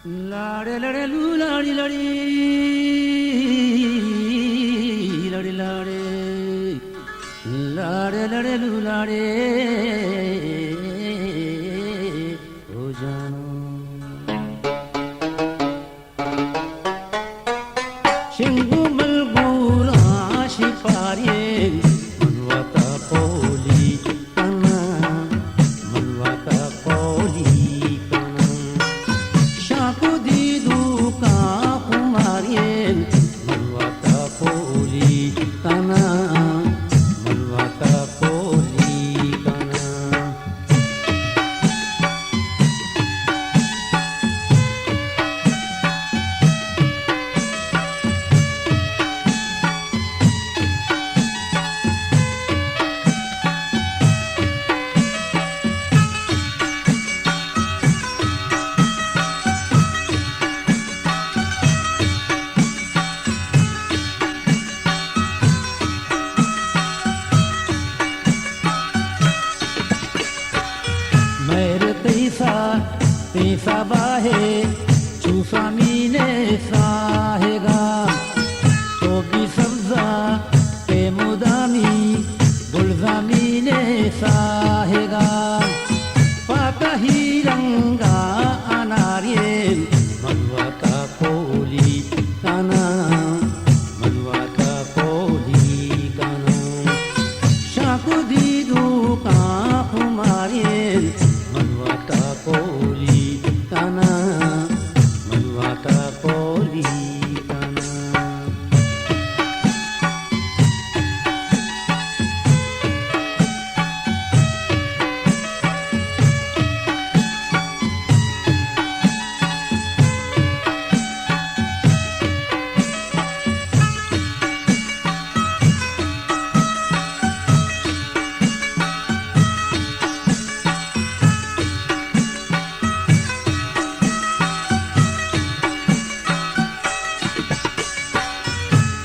लाडे लडे लू लाडी लडी लडी लाडे लाडे लडे लू लाडे हो जानो शिंगू मलगूरा शिपारे मनवाता पोली कना मनवाता पोली कना शाकू दीदू का कुमारे मनवाता पोली कना मनवाता पोली कना मेरे तेसा बाहे चूसा मीने साहेगा तो भी सब्जा पे मुदामी बुलजा मीने साहेगा पाता ही रंगा अनारियल मनवाता पोली काना मनवाता पोली काना शाकू दीदू का कुमारियल मनवाता पोली काना मनवाता पोली काना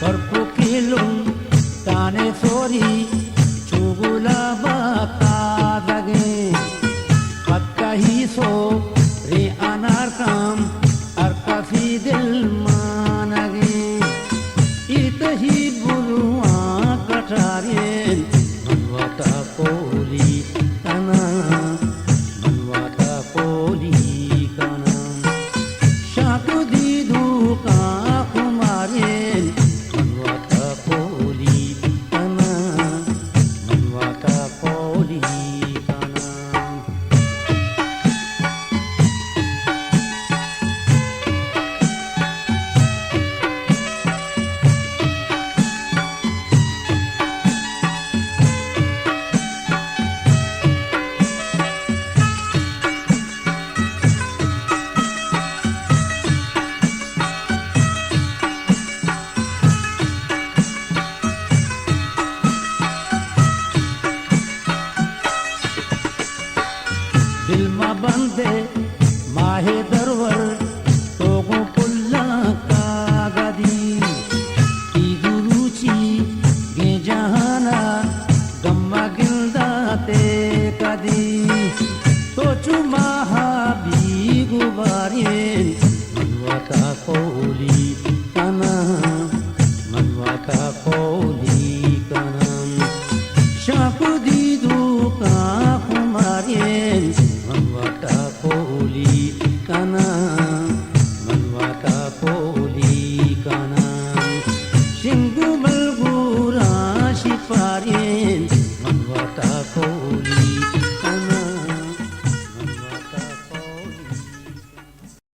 Porco kilung tane sori chugula bata dage patta hi so re anarkam arka fi dil manage itahi bulwa katarien manwata poli kana manwata poli kana shaku didu ka kumarien मनवाता पोली काना मनवाता पोली काना दिल मा बंदे माहे दरवर तोगो पुल्ला का गदी की गुरुची गे जहाना गम्मा गिल्दा ते कदी तो चुमा भी गुबारियन मनवाता पोली काना मनवाता पोली काना शाकू दीदू का कुमारियन मनवाता पोली काना